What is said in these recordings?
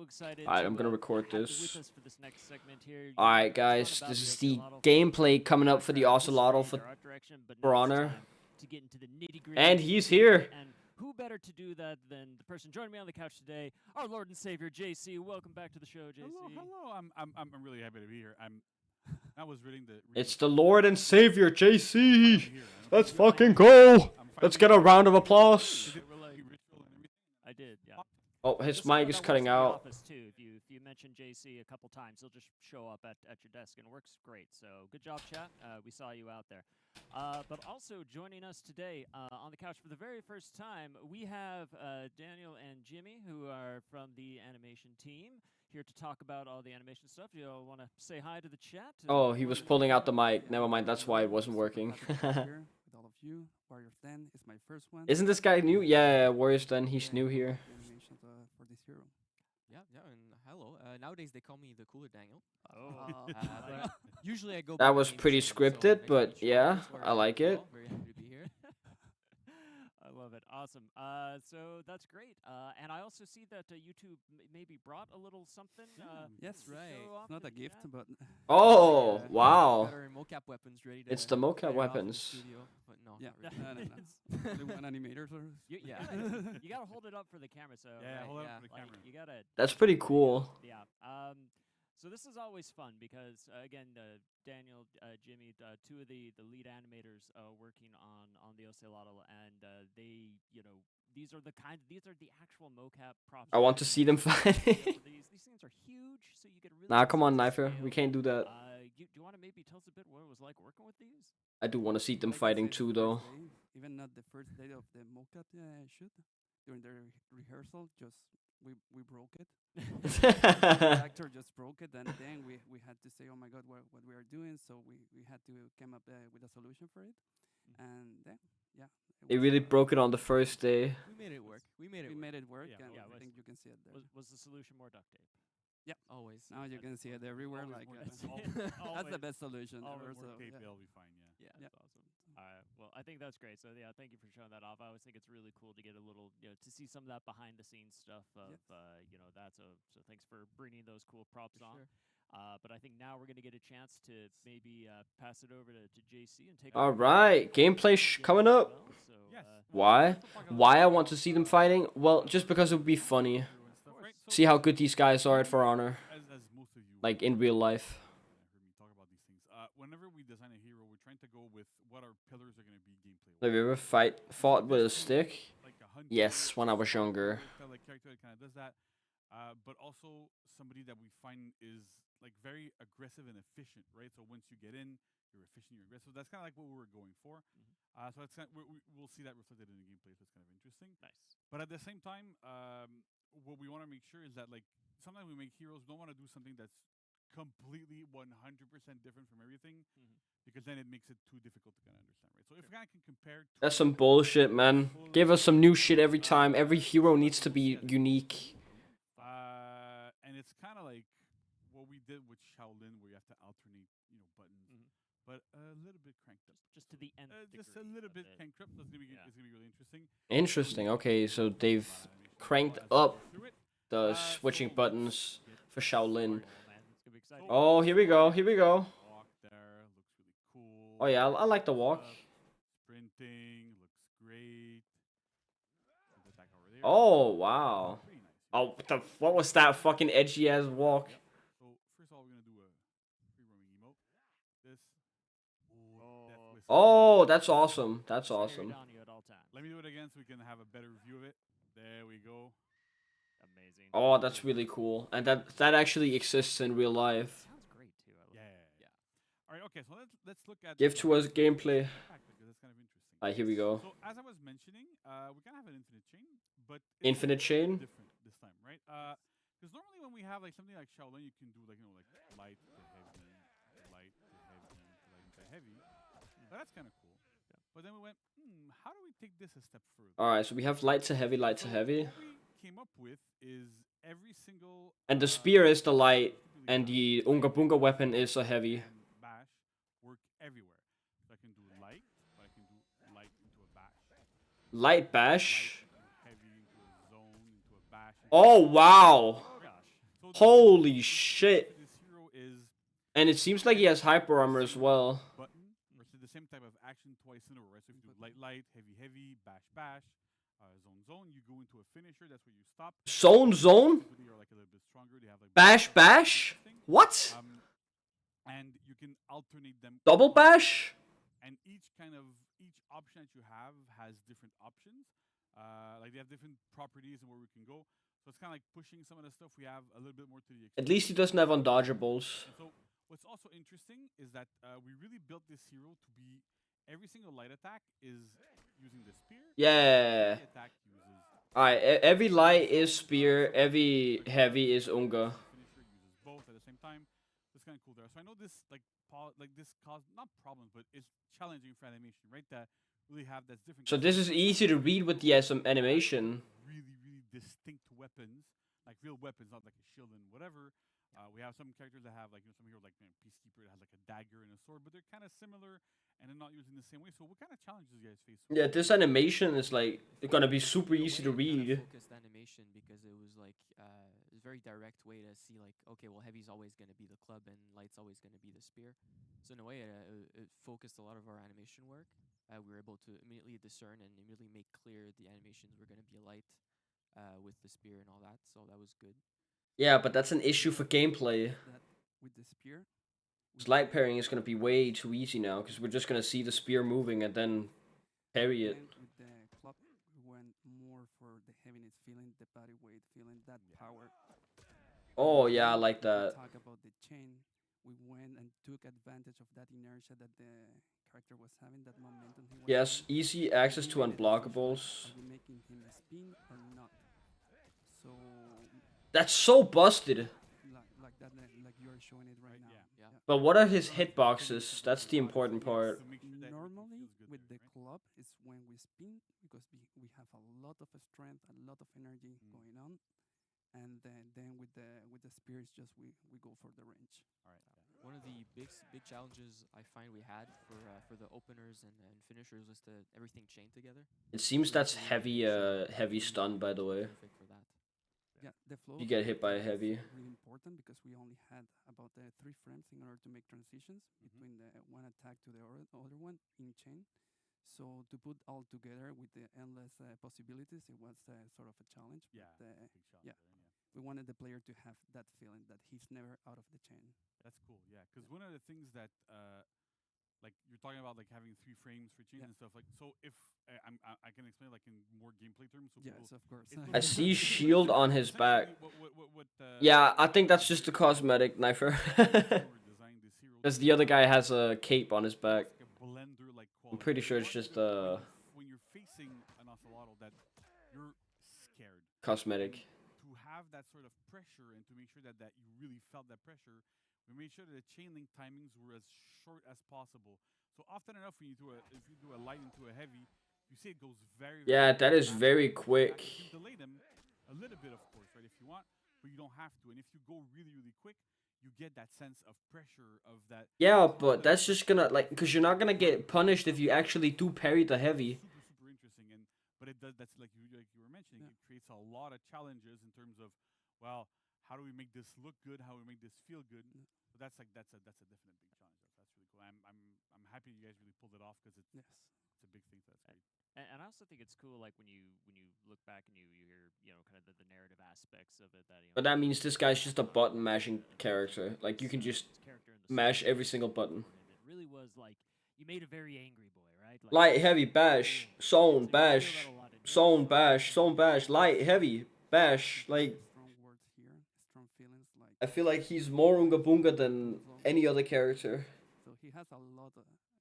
excited. Alright, I'm gonna record have you this. with us for this next segment here. Alright, guys, this is the gameplay coming up for the Ocelotl for ForHonor. To get into the nitty-gritty. And he's here. And who better to do that than the person joining me on the couch today, our Lord and Savior JC. Welcome back to the show, JC. Hello. I'm really happy to be here. I was reading the. It's the Lord and Savior, JC. Let's fucking go. Let's get a round of applause. I did, yeah. Oh, his mic is cutting out. Office too. If you mention JC a couple times, he'll just show up at your desk, and it works great. So good job, chat. We saw you out there. But also joining us today on the couch for the very first time, we have Daniel and Jimmy, who are from the animation team, here to talk about all the animation stuff. You all want to say hi to the chat? Oh, he was pulling out the mic. Never mind, that's why it wasn't working. With all of you, Warrior 10 is my first one. Isn't this guy new? Yeah, Warriors 10, he's new here. Animations, for this hero. Yeah, and hello. Nowadays they call me the cooler Daniel. Oh. But usually I go. That by was my pretty Instagram, so scripted, next but time, yeah, that's where I like am it. as well. Very happy to be here. I love it. Awesome. So that's great. And I also see that YouTube maybe brought a little something. Yes, to right. show off It's not to a the gift, chat. but Oh, Yeah, wow. got our mocap weapons ready to It's the mocap fire off in the weapons. studio, but no, yeah, not really. no. Only one animator. So You Yeah. you gotta hold it up for the camera. So Yeah, hold yeah, up for the like, camera. you gotta. That's pretty cool. Yeah. So this is always fun because again, Daniel, Jimmy, two of the lead animators working on the Ocelotl, and they, these are the actual mocap props. I want to see them fight. These things are huge, so you get a really. Nah, come on, sense of Knifer. scale. We can't do that. Do you want to maybe tell us a bit what it was like working with these? I do want to see them like I fighting said, too, the though. first day, even not the first day of the mocap shoot, during the rehearsal, just we broke it. The actor just broke it, and then we had to say, oh my god, what we are doing. So we had to come up with a solution for it, and then yeah. They really broke it on the first day. We made it work. We made it We work. made it work, Yeah. and Yeah, I think you can see it there. Was the solution more duct tape? Always. Now you can see it everywhere. Always Like work. that's Always. the best solution Always ever. work So tape, yeah. they'll be fine. Yeah. Yeah. That's awesome. Well, I think that's great. So yeah, thank you for showing that off. I always think it's really cool to get a little, to see some of that behind the scenes stuff of, that. So thanks for bringing those cool props For on. sure. But I think now we're gonna get a chance to maybe pass it over to JC and take. All right, gameplay coming up. So, Yes. Why? Why I want to see them fighting? Well, just because it would be funny. See how good these guys are at ForHonor, As most of you like in real life. heard me talk about these things. Whenever we design a hero, we're trying to go with what our pillars are going to be gameplay. Have you ever fought with a stick? Like a hunter, Yes, when I was younger. Like character that kind of does that, but also somebody that we find is like very aggressive and efficient, right? So once you get in, you're efficient, you're aggressive. That's kind of like what we were going for. So that's we'll see that reflected in the gameplay. So it's kind of interesting. Nice. But at the same time, what we want to make sure is that like sometimes we make heroes don't want to do something that's completely 100% different from everything, because then it makes it too difficult to kind of understand, right? So if we kind of can compare, That's some bullshit, man. Give us some new shit every time. Every hero needs to be unique. and it's kind of like what we did with Shaolin, where you have to alternate, buttons, but a little bit cranked up. Just to the end. Just a little bit cranked up. So it's gonna be really interesting. Interesting. Okay, so they've cranked up the switching buttons for Shaolin. Oh, here we go. Here we go. Walk there looks really cool. Oh yeah, I like the walk. Sprinting looks great. Attack over there. Oh wow. Pretty nice. Oh, what was that fucking edgy ass walk? So first of all, we're gonna do a free roaming emote. This. Death whistle. Oh, that's awesome. That's awesome. On you at all times. Let me do it again so we can have a better view of it. There we go. Amazing. Oh, that's really cool. And that actually exists in real life. Sounds great too. I love Yeah. it. All right. Okay. So let's look at. Give to us gameplay. Because that's kind of interesting. Alright, here we go. So as I was mentioning, we kind of have an infinite chain, but Infinite chain? different this time, right? Because normally when we have like something like Shaolin, you can do like light to heavy, light to heavy, light to heavy. But that's kind of cool. But then we went, how do we take this a step further? Alright, so we have light to heavy, light to So heavy. What we came up with is every single. And the spear is the light, and the Unga Bunga weapon is a heavy. and bash work everywhere. So I can do light, but I can do light into a bash. Light bash. Heavy into a zone, into a bash. Oh wow. Oh gosh. Holy shit. This hero is And it seems like he has hyper armor as well. button versus the same type of action twice in a row, right? So if you do light, light, heavy, heavy, bash, bash, zone, zone, you go into a finisher. That's where you stop. Zone? Typically, you're like a little bit stronger. They have like Bash, boost up bash? thing. What? And you can alternate them. Double bash? And each option that you have has different options. Like they have different properties and where we can go. So it's kind of like pushing some of the stuff we have a little bit more to the extreme. At least he doesn't have undodgeables. And so what's also interesting is that we really built this hero to be every single light attack is using the spear. Yeah. Every attack uses Alright, every light is spear, every heavy is unga. finisher uses both at the same time. It's kind of cool there. So I know this this caused not problems, but it's challenging for animation, right? That really have that's different. So this is easy to read with the SM animation. Really distinct weapons, like real weapons, not like a shield and whatever. We have some characters that have like some hero like Peacekeeper that has like a dagger and a sword, but they're kind of similar and they're not used in the same way. So what kind of challenges do you guys face? Yeah, this animation is like gonna be super In a easy way, to it kinda read. focused animation because it was like a very direct way to see like, okay, well, heavy's always going to be the club and light's always going to be the spear. So in a way, it focused a lot of our animation work. We were able to immediately discern and immediately make clear the animations were going to be a light with the spear and all that. So that was good. Yeah, but that's an issue for gameplay. That with the spear. Light pairing is gonna be way too easy now, because we're just gonna see the spear moving and then parry it. Then with the club, we went more for the heaviness, feeling the body weight, feeling that power. Oh yeah, I like If we that. talk about the chain. We went and took advantage of that inertia that the character was having, that momentum he was Yes, having. easy access to We made the decision, unblockables. are we making him a spin or not? So That's so busted. like that, like you are showing it right Right, now. yeah. Yeah. But what are his hitboxes? That's the important part. To make sure that everything Normally, feels good with there, the right? club, is when we spin because we have a lot of strength, a lot of energy going on, and then with the spear, it's just we go for the range. All right. One of the big challenges I find we had for the openers and finishers was to everything chain together. It seems that's heavy stun, by the way. Perfect for that. Yeah, the flow. You of get the hit by a character is heavy. Really important because we only had about 3 frames in order to make transitions between the one attack to the other one in chain. So to put all together with the endless possibilities, it was sort of a challenge. Yeah. But, Big challenge yeah. there, yeah. we wanted the player to have that feeling that he's never out of the chain. That's cool. Yeah, because one of the things that like you're talking about like having 3 frames for chains Yeah. and stuff like so if I can explain like in more gameplay terms so Yes, people, of course. it's I those- see it's shield on his back. essentially what Yeah, I think that's just a cosmetic knifer. Because the other guy has a cape on his back. Like a blender like I'm pretty sure it's just when you're facing an Ocelotl that you're scared cosmetic. to have that sort of pressure and to make sure that you really felt that pressure, we made sure that the chain link timings were as short as possible. So often enough, when if you do a light into a heavy, you see it goes very, Yeah, very that is fast. very You quick. can delay them a little bit, of course, right? If you want, but you don't have to. And if you go really quick, you get that sense of pressure of that. Yeah, but that's just gonna like, cause you're not gonna get punished if you actually do parry the heavy. Super interesting, and but it does. That's like you were mentioning. Yeah. It creates a lot of challenges in terms of, well, how do we make this look good? How do we make this feel good? But that's a definite big challenge. That's really cool. I'm happy you guys really pulled it off because it's Yes. it's a big thing. So that's great. And I also think it's cool, like when you look back and you hear, kind of the narrative aspects of it. But that means this guy's just a button mashing character. Like you can just character in the mash story every single button. and it really was like you made a very angry boy, right? Like, Light, heavy, bash, so zone, you feel bash, that a lot in zone, yours. bash, light, heavy, bash. Like Strong words here, strong feelings. Like I feel like he's more unga bunga than any other character. so, he has a lot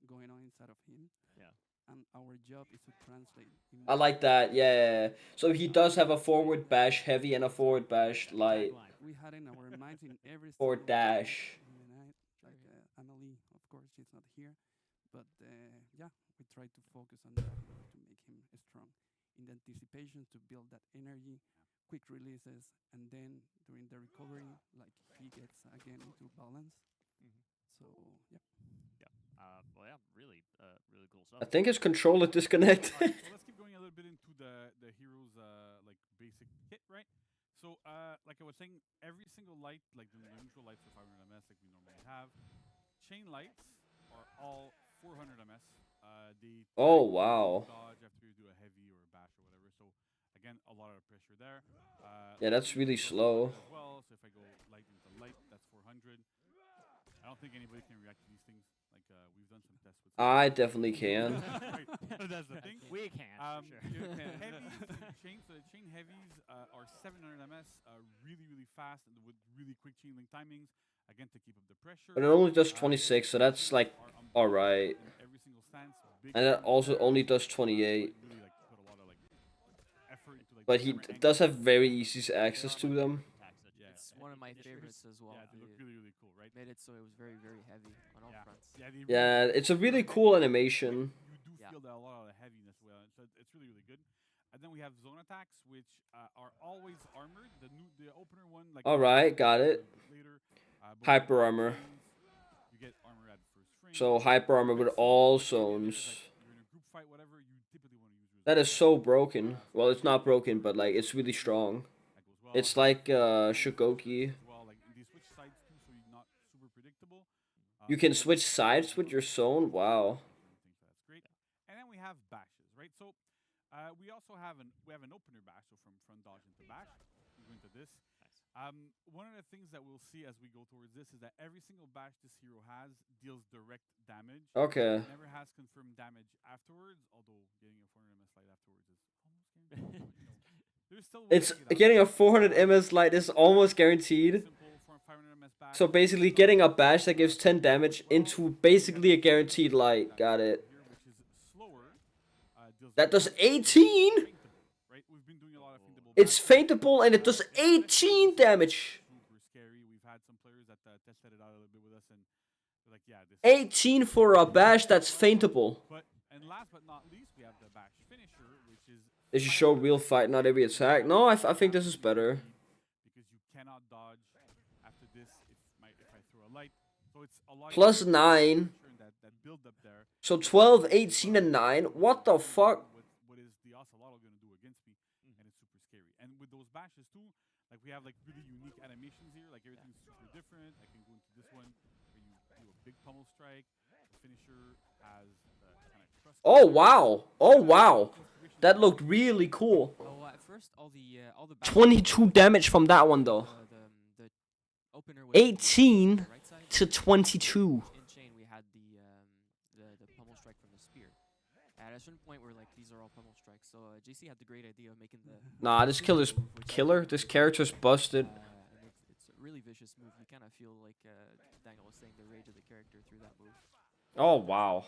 going on inside of him. Yeah. And our job is to translate. I like that, yeah. So he does have a forward bash heavy and a forward bash light. Tagline. We had in our minds in every Or single dash. in the night, like Annalie, of course, she's not here, but yeah, we try to focus on that in order to make him strong. In the anticipation to build that energy, quick releases, and then during the recovery, like he gets again into balance. So yeah. Well, yeah, really cool stuff. I think his controller disconnected. All right, so let's keep going a little bit into the hero's like basic hit, right? So, like I was saying, every single light, like the neutral lights for 500 ms, like we normally have, chain lights are all 400 ms. They Oh, tag wow. dodge after you do a heavy or a bash or whatever. So again, a lot of pressure there. Yeah, that's Lightning really plus slow. 400 as well. So if I go light into light, that's 400. I don't think anybody can react to these things. Like we've done some tests with. I definitely can. Right. That's the thing. We can't. Sure. Heavies, chain, so the chain heavies are 700 ms, really, really fast and with really quick chain link timings. Again, to keep up the pressure. But it only does 26, so that's like alright. Every single stance, And it also only does 28. Really, like, put a lot of, like, effort into, like, But the he camera does have angles. very easy access to them. Yeah. It's one of my favorites as well. Yeah, they look They really, really cool, right? made it so it was very, very heavy on all Yeah. fronts. Yeah, they Yeah, really- it's a really cool animation. You do Yeah. feel a lot of the heaviness, so it's really, really good. And then we have zone attacks, which are always armored. The opener one, like Alright, got it. later. But Hyper with armor. chains, you get armor at first frame. So hyper armor with all zones. You're in a group fight, whatever. You typically want to use. That is so broken. Well, it's not broken, but like it's really strong. That goes well. It's like Shogoki. As well, like they switch sides too, so you're not super predictable. You can switch sides with your zone. Wow. That's great. And then we have bashes, right? So we also have an opener bash, so from front dodge into bash. We go into this. One of the things that we'll see as we go towards this is that every single bash this hero has deals direct damage. Okay. Never has confirmed damage afterwards, although getting a 400 ms light afterwards is almost guaranteed. But, there's still It's ways to get out. getting a 400 ms light is almost guaranteed. Simple for 500 ms bash. So basically getting a bash that gives 10 damage into basically a guaranteed light. Got it. Here, which is slower, deals That does direct 18? feintable, right? We've been doing a lot of feintable It's bashes. faintable and it does 18 damage. Super scary. We've had some players that tested it out a little bit with us, and they're like, "Yeah, this." 18 for a bash that's faintable. And last but not least, we have the bash finisher, which is. It should show real fight, not every attack. No, I think this is better. Because you cannot dodge after this if I throw a light. So it's a lot. Plus easier to 9. That build up there. So 12, 18, and 9. What the fuck? What is the Ocelotl going to do against me? And it's super scary. And with those bashes too, like we have like really unique animations here. Like everything's super different. I can go into this one where you do a big pummel strike. The finisher has the kind of trust. Oh, wow. Oh, wow. That looked really cool. Oh, at first all the bash 22 damage from that one, though. the opener was 18 on the right side. to 22. In chain we had the pummel strike from the spear. At a certain point, we're like, these are all pummel strikes. So JC had the great idea of making the Nah, this killer's killer. This character's busted. and it's a really vicious move. You kind of feel like Daniel was saying, the rage of the character through that move. Oh, wow.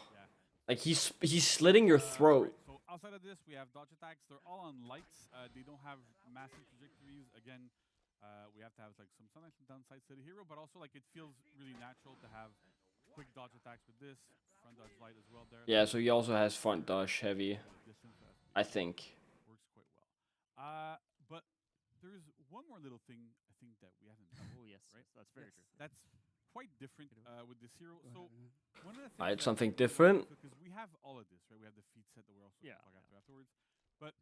Like he's slitting your throat. Right. So outside of this, we have dodge attacks. They're all on lights. They don't have massive trajectories. Again, we have to have like some sometimes downsides to the hero, but also like it feels really natural to have quick dodge attacks with this front dodge light as well. There. Yeah, so he also has front dodge heavy, Distance, I think. works quite well. But there's one more little thing I think that we haven't done. Oh yes, Right? that's very true. That's quite different with this hero. So one of the things Alright, that something we- different. because we have all of this, right? We have the feat set that we're also Yeah, talking about afterwards. But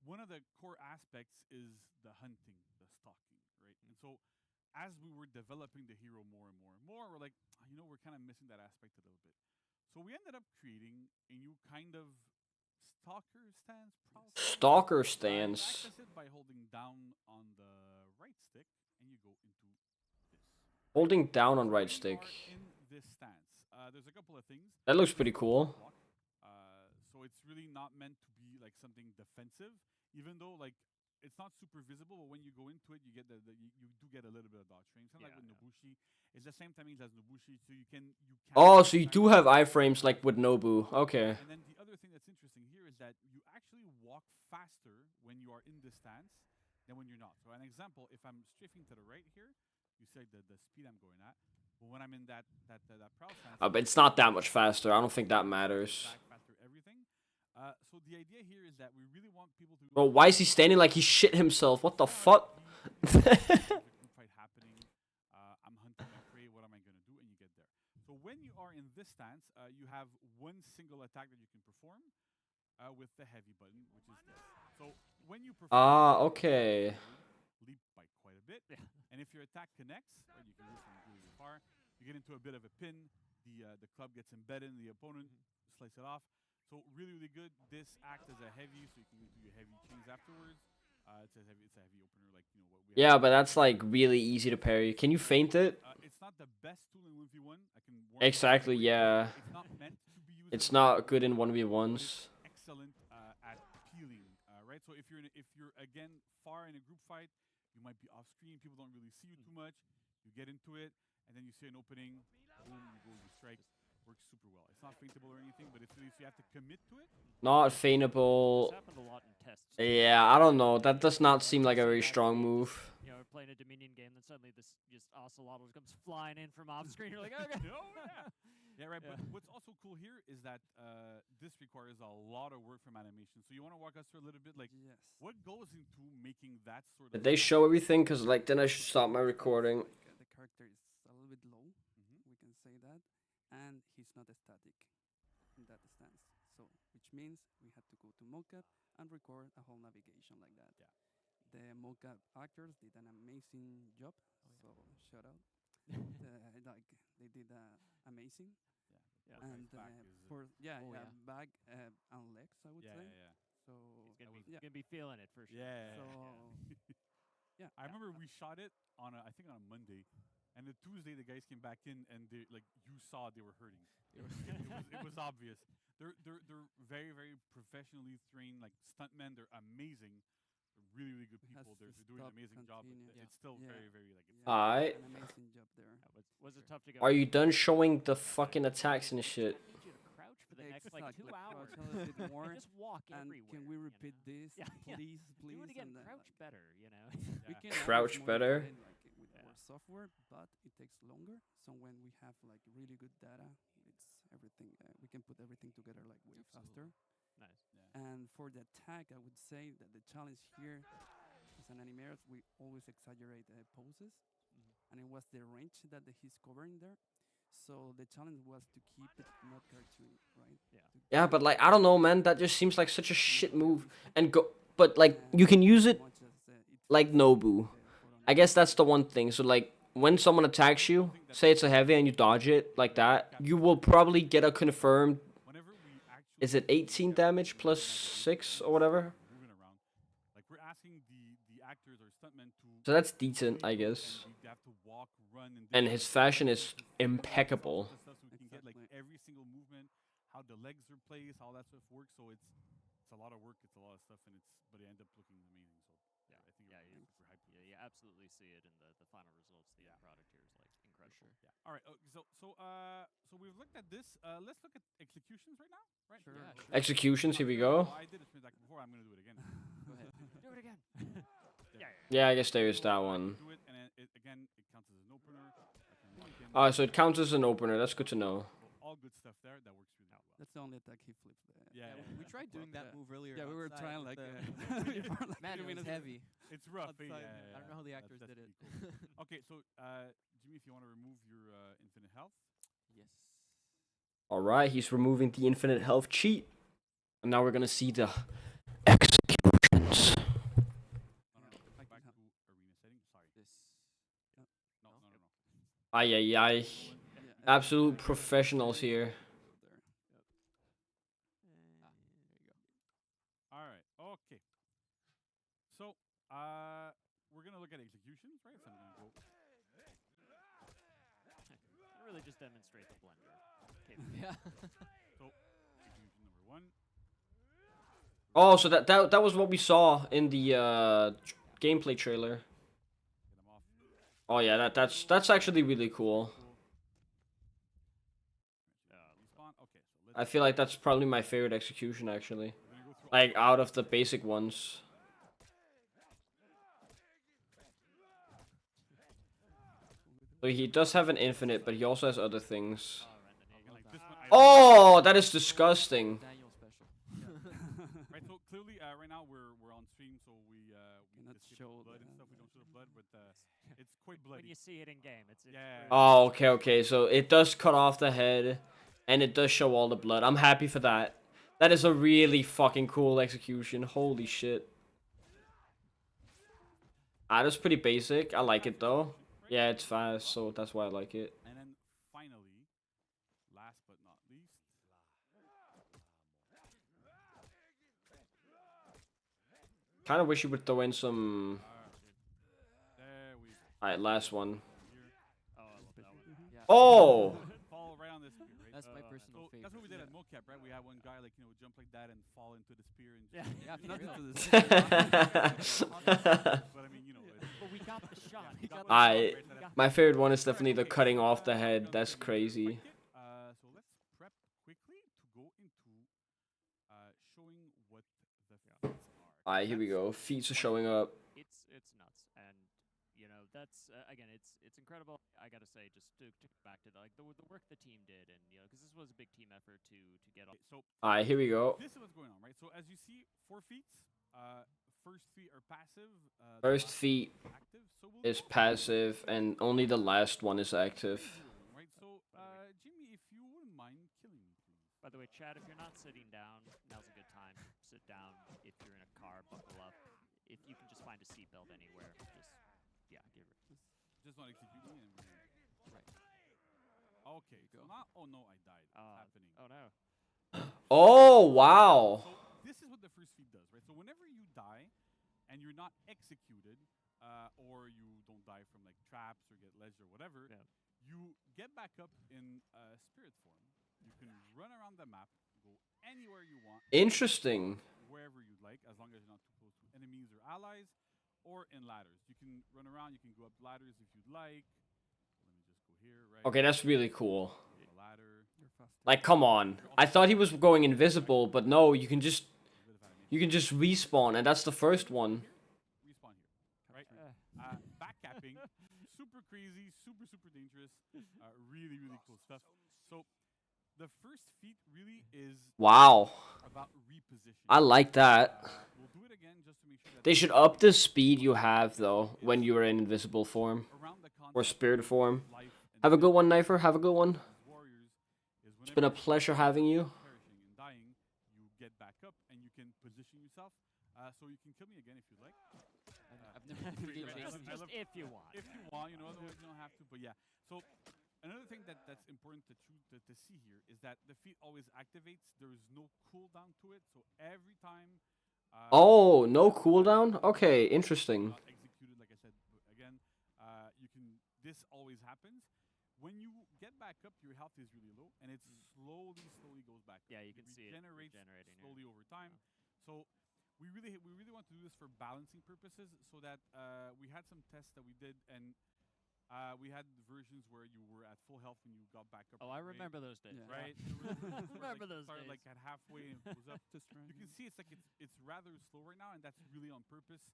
one of the core aspects is the hunting, the stalking, right? And so as we were developing the hero more and more and more, we're like, we're kind of missing that aspect a little bit. So we ended up creating a new kind of stalker stance. Stalker You stance. access it by holding down on the right stick, and you go into this. Holding down on So right when you stick. are in this stance, there's a couple of things. That looks pretty cool. Block. So it's really not meant to be like something defensive, even though like it's not super visible. But when you go into it, you get you do get a little bit of dodge range. Kind of like with Nobushi. It's the same timings as Nobushi, so you can. Oh, so you do have iframes like with Nobu. Okay. And then the other thing that's interesting here is that you actually walk faster when you are in this stance than when you're not. So an example, if I'm strafing to the right here, you see the speed I'm going at. But when I'm in that prowl stance, But it's not that much faster. I don't think that matters. back faster, everything. So the idea here is that we really want people to. Bro, why is he standing like he shit himself? What the fuck? There's a group fight happening. I'm hunting my prey. What am I gonna do? And you get there. So when you are in this stance, you have one single attack that you can perform with the heavy button, which is this. So when you perform, Ah, okay. leap bit. Yeah. And if your attack connects, right, you can move from really far. You get into a bit of a pin. The club gets embedded in the opponent, slice it off. So really, really good. This acts as a heavy, so you can do your heavy chains afterwards. It's a heavy opener, like what we. Yeah, but that's like really easy to parry. Can you feint it? It's not the best tool in 1v1. I can warn you Exactly. right away. Yeah. It's not meant to be used. It's as not a good in but 1v1s. it's excellent at peeling, right? So if you're again far in a group fight, you might be off screen. People don't really see you too much. You get into it, and then you see an opening. Boom, you go, you strike. Works super well. It's not feintable or anything, but it's really so you have to commit to it. Not This feintable. happened a lot in tests. too. Yeah, I don't know. That does not seem like a very strong move. You know, we're playing a Dominion game, then suddenly this just Ocelotl comes flying in from off screen. You're like, okay. Oh yeah. Yeah, right. Yeah. But what's also cool here is that this requires a lot of work from animation. So you want to walk us through a little bit, like Yes. what goes into making that sort Did of. they show everything? Cause like then I should stop my recording. Like, the character is a little bit low. Mhm. We can say that, and he's not static in that stance. So, which means we had to go to mocap and record a whole navigation like that. Yeah. The mocap actors did an amazing job. So shout out. Like they did amazing. Yeah. Yeah. And back is, for yeah, Oh, yeah, yeah. back and legs, I would yeah, say. yeah, So He's gonna be, yeah. gonna be feeling it for sure. yeah. So yeah, I remember we shot it on I think on a Monday, and the Tuesday the guys came back in and they like you saw they were hurting. It was obvious. They're very very professionally trained like stuntmen. They're amazing. They're really really good It has people. They're to doing an stop, amazing job. But continue. it's still Yeah. very very like it's. yeah, Alright. an amazing job there. Was it tough to get? Are you done showing the fucking attacks and shit? I need you to crouch for the next like Exactly, 2 hours. crouch a little bit more, and just walk And everywhere. can we you repeat know? this, Yeah, yeah. please, please? Do it again. And then, Crouch like, better. You know. we Yeah. can Crouch always better. modify it, like, with Yeah. our software, but it takes longer. So when we have like really good data, it's everything. We can put everything together like way faster. Nice. And for the attack, I would say that the challenge here, as an animator, we always exaggerate poses, and it was the range that he's covering there. So the challenge was to keep it not cartoony, right? Yeah. To Yeah, keep but it like I don't know, man. That just seems like such a shit move. And go, but like and you can use as it much as, it like fits Nobu. the I guess that's the one thing. So like when someone attacks you, say it's a heavy and you dodge it like that, you will probably get a confirmed. Whenever we actually Is it 18 damage plus 6 or whatever? moving around, like we're asking the actors or stuntmen to. So that's decent, I really go, guess. and they have to walk, run, and. And do his stuff. fashion is This is impeccable. all the stuff so we can get like Exactly. every single movement, how the legs are placed, how that stuff works. So it's a lot of work, it's a lot of stuff, and but it ends up looking amazing. So Yeah. I think Yeah, we're you- super hyped. Yeah, you absolutely see it in the final results. The end product here is like incredible. Yeah. All right. So we've looked at this. Let's look at executions right now. Right. Sure. Yeah, sure. Executions, here we Oh, go. I did a spin attack before. I'm gonna do it again. Go ahead. Do it again. Yeah. Yeah, I guess there is So, that I one. Do it, and then again, it counts as an opener. I can walk in. So it counts as an opener. That's good to know. So all good stuff there. That works really well. That's the only attack he flipped. Yeah, Yeah, yeah, we tried doing that Yeah. move earlier. Yeah, we were outside trying with like the- before, like Man, 2 it was minutes. heavy. It's rough. Outside, Yeah, I don't know how the that's- actors that's did it. pretty cool. Okay, so Jimmy, if you want to remove your infinite health. Yes. Alright, he's removing the infinite health cheat. And now we're gonna see the executions. No, Like back to how- arena setting. Sorry. This. No. Ay, ay, ay. Yeah, Absolute like, professionals here. there. There you go. All right. Okay. So we're gonna look at executions, right? So I'm gonna go. You really just demonstrate the blender. Yeah. So execution number 1. Oh, so that was what we saw in the gameplay trailer. Get them off. Oh yeah, that's actually really cool. Respawn. Okay. So let's. I feel like that's probably my favorite execution actually. We're gonna go through. Like out of the basic ones. So he does have an infinite, but he also has other things. Again, like this one. I Oh, that is disgusting. Daniel special. Right. So clearly, right now we're on stream, so we Cannot skip show blood and the- stuff. We don't show the blood, but it's quite bloody. When you see it in game, it's Yeah. pretty- Oh, okay. So it does cut off the head, and it does show all the blood. I'm happy for that. That is a really fucking cool execution. Holy shit. Ah, that's pretty basic. I like it though. Right? Yeah, it's fast, so that's why I like it. And then finally, last but not least, Kind of wish you would throw in some. there we go. Alright, last one. Here, Oh, I love that one. Yeah. Oh! fall right on the spear, right? That's my man. personal So favorite. that's what we did yeah. at mocap, right? We had one guy like jump like that and fall into the spear and Yeah. Yeah, Not for into real. the but I mean, But we got the shot. We got the I- shot. We got- My favorite one is definitely the cutting off the head. That's crazy. So let's prep quickly to go into showing what the feats are. Alright, here we go. Feats are showing up. It's nuts, and that's again, it's incredible. I gotta say, just to go back to the work the team did, and because this was a big team effort to get all. So Alright, here we go. this is what's going on, right? So as you see, 4 feats. First feat are passive. The First last feat active. So we'll is go passive, and only the last one is active. right. So Jimmy, if you wouldn't mind killing me, please. By the way, Chad, if you're not sitting down, now's a good time. Sit down. If you're in a car, buckle up. If you can just find a seatbelt anywhere, just get rid. Just not execute me. And Right. okay. So now, oh no, I died. What's happening? Oh no. Oh, wow. So this is what the first feat does, right? So whenever you die and you're not executed, or you don't die from like traps or get ledged or whatever, Yeah. you get back up in spirit form. You can run around the map, go anywhere you want, Interesting. wherever you'd like, as long as you're not too close to enemies or allies, or in ladders. You can run around. You can go up ladders if you'd like. Let me just go here, right? Okay, that's really cool. A ladder. You're faster. Like, come on. I thought he was going invisible, but no, you can just A bit of animation. you can just respawn, and that's the first one. Respawn here, right? Uh, Backcapping, super crazy, super dangerous, really cool stuff. So the first feat really is Wow. about repositioning. I like that. We'll do it again just to make sure that They should up the speed you have, though, when you are in invisible form. around the Or concept spirit of form. life and Have a good death one, Knifer. Have a good one. as warriors is It's been a whenever pleasure having you. perishing and dying, you get back up and you can position yourself. So you can kill me again if you'd like. I've never pretty played ready. Jason. I just love- if you want. If you want, otherwise you don't have to. But yeah. So another thing that's important to see here is that the feat always activates. There is no cooldown to it. So every time. Oh, no cooldown? Okay, interesting. Not executed, like I said again. You can. This always happens. When you get back up, your health is really low, and it slowly goes back. Yeah, up. you can see it regenerates regenerating here. slowly over time. So we really want to do this for balancing purposes, so that we had some tests that we did, and we had versions where you were at full health when you got back up. Oh, I right? remember those days. Yeah. Right. There were versions where, Remember those started days. like at halfway and goes up. Just right. You can see it's like it's rather slow right now, and that's really on purpose,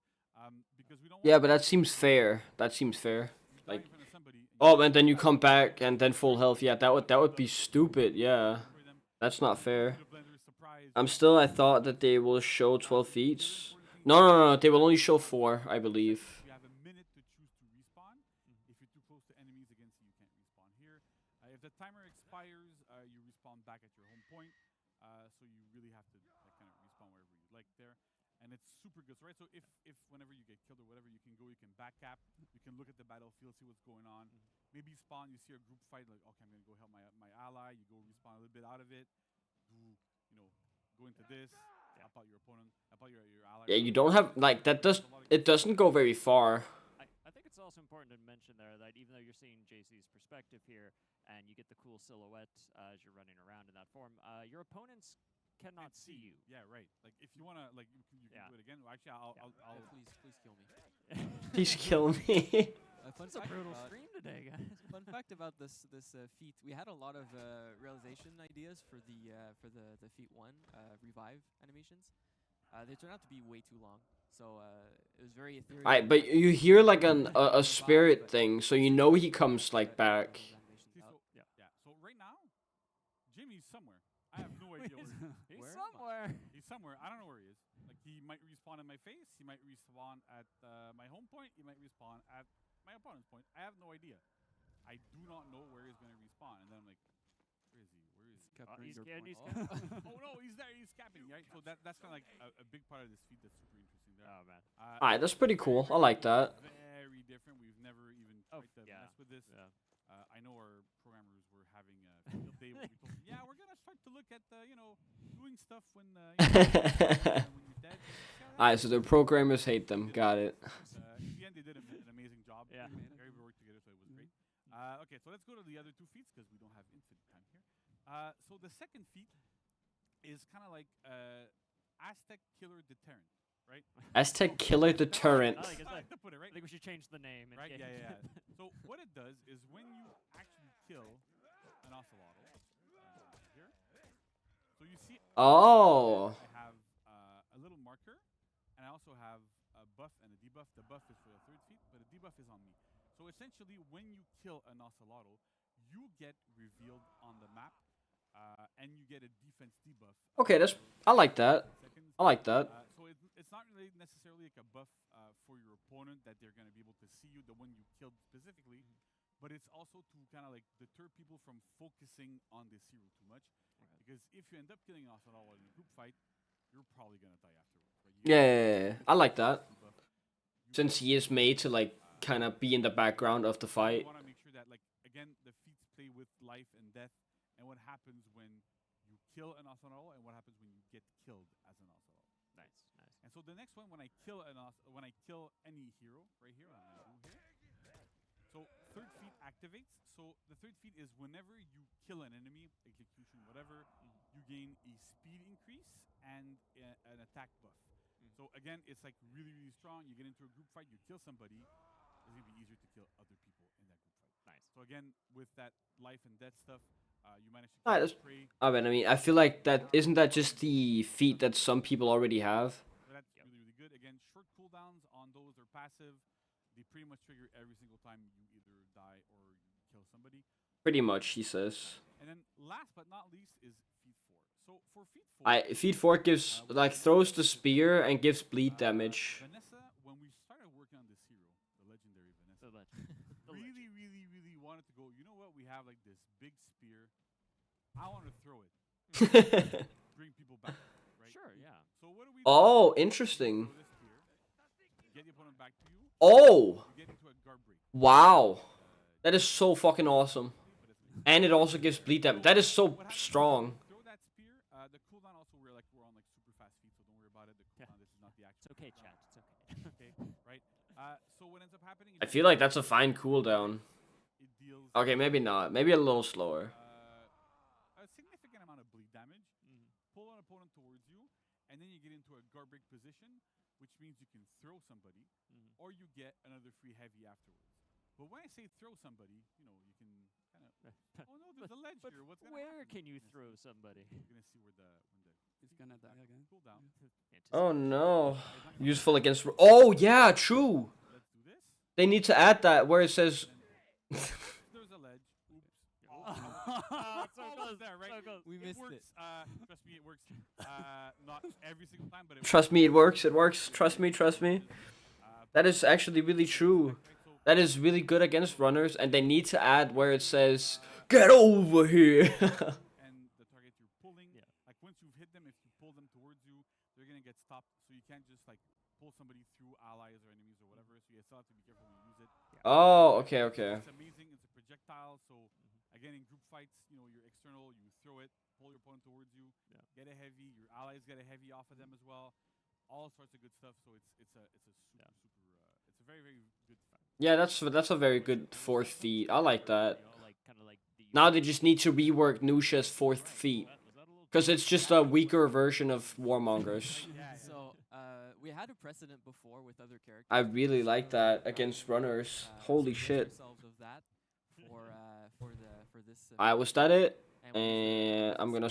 because we don't. Yeah, want but that seems fair. That seems fair. you die like- in front of somebody and Oh, and then you come back and then full health. Yeah, that would be stupid. Yeah, for them. that's not fair. The blender surprise. I thought that they will show 12 feats. No, they will only show 4, I believe. You have a minute to choose to respawn. If you're too close to enemies against you, you can't respawn here. If the timer expires, you respawn back at your home point. So you really have to kind of respawn wherever you like there. And it's super good, right? So if whenever you get killed or whatever, you can go, you can backcap, you can look at the battlefield, see what's going on. Maybe spawn, you see a group fight, like, okay, I'm gonna go help my ally. You go respawn a little bit out of it. Go into this. Help out your opponent. Help out your ally. Yeah, you don't have like that. It doesn't go very far. I think it's also important to mention there that even though you're seeing JC's perspective here, and you get the cool silhouette as you're running around in that form, your opponents cannot see you. Yeah, right. Like if you wanna, like you can Yeah. do it again. Well, actually, I'll Please kill me. Please kill me. Fun It's a fact brutal about- stream today, guys. Fun fact about this feat: we had a lot of realization ideas for the feat 1 revive animations. They turned out to be way too long, so it was very ethereal. Alright, but you hear like a spirit thing, so you know he comes like back. see. So yeah. yeah. So right now, Jimmy's somewhere. I have no idea where he is. He's Where? somewhere. He's somewhere. I don't know where he is. Like he might respawn in my face. He might respawn at my home point. He might respawn at my opponent's point. I have no idea. I do not know where he's going to respawn. And then I'm like, where is he? Where is he? Capturing He's your scared, point. he's scared. Oh no, he's there. He's capping, right? So that's kind of like a big part of this feat that's super interesting. there. Oh man. Alright, that's pretty cool. I like that. Very different. We've never even Oh, tried to yeah. mess with this. Yeah. I know our programmers were having a field day where we told them, yeah, we're gonna start to look at doing stuff when when you're dead. Alright, so the programmers hate them. Got it. In the end, they did an amazing job. Yeah. Everybody worked together, so it was great. Okay, so let's go to the other two feats because we don't have infinite time here. So the second feat is kind of like Aztec Killer Deterrent, right? Aztec Killer Deterrent. I like it. I like to put it right. I think we should change the name. Right? Yeah. So what it does is when you actually kill an Ocelotl, here. So you see. Oh. I have a little marker, and I also have a buff and a debuff. The buff is for the third feat, but the debuff is on me. So essentially, when you kill an Ocelotl, you get revealed on the map, and you get a defense debuff. Okay, I like that. I like that. So it's not really necessarily like a buff for your opponent that they're going to be able to see you, the one you killed specifically, but it's also to kind of like deter people from focusing on this hero too much. Because if you end up killing an Ocelotl in a group fight, you're probably going to die afterwards. Right? Yeah, I like that. Since he is made to like kind of be in the background of the fight. You want to make sure that, like, again, the feats play with life and death, and what happens when you kill an Ocelotl, and what happens when you get killed as an Ocelotl. Nice. And so the next one, when I kill any hero, right here, I'm gonna do here. So third feat activates. So the third feat is whenever you kill an enemy, execution, whatever, you gain a speed increase and an attack buff. So again, it's like really, really strong. You get into a group fight, you kill somebody, it's gonna be easier to kill other people in that group fight. Nice. So again, with that life and death stuff, you manage to Alright, kill prey. I mean, I feel like that isn't that just the feat that some people already have. So that's really, really good. Again, short cooldowns on those are passive. They pretty much trigger every single time you either die or you kill somebody. Pretty much, he says. And then last but not least is feat 4. So for feat 4, Feat 4 gives like throws the spear and gives bleed damage. Vanessa, when we started working on this hero, the legendary Vanessa, really, really, really wanted to go, you know what, we have like this big spear. I want to throw it. Bring people back, right? Sure, yeah. So what do we do? Oh, interesting. Throw this spear, get the opponent back to you. Oh, You get into a guard break. wow. That is so fucking awesome. And it also gives bleed damage. That is so What happens strong. when you throw that spear, the cooldown also we're on like super fast feet, so don't worry about it. The cooldown, this is not the It's actual. okay, chat. It's okay. Okay, right? So what ends up happening is I feel like that's a fine cooldown. it deals Okay, maybe not. Maybe a little slower. a significant amount of bleed damage. Pull an opponent towards you, and then you get into a guard break position, which means you can throw somebody, or you get another free heavy afterwards. But when I say throw somebody, you can kind of. Oh no, there's a ledge But here. What's gonna where happen? can you We're throw somebody? gonna see where the It's gonna die again. cooldown. Oh no. Useful against. Oh yeah, true. Let's do this. They need to add that where it says. There's a ledge. Oops. So Almost close, there, right? so close. We missed works. it. Trust me, it works. Not every single time, but it Trust me, it works. It works. Trust me. Trust me. That is actually really true. That is really good against runners, and they need to add where it says, "Get over here." And the target you're pulling, like once you've hit them, if you pull them towards you, they're gonna get stopped. So you can't just like pull somebody through allies or enemies or whatever. So you still have to be careful when you use it. Oh, okay, okay. It's amazing. It's a projectile. So again, in group fights, you're external. You throw it, pull your opponent towards you, get a heavy. Your allies get a heavy off of them as well. All sorts of good stuff. So it's a super it's a very, very good fight. Yeah, that's a very good fourth feat. I like that. Kinda like the Now they just need to rework Nusha's fourth feat. Because it's just a weaker version of Warmongers. So we had a precedent before with other characters. I really like that against runners. Holy so we shit. ourselves of that for this. Alright, was that it? and we just- And I'm gonna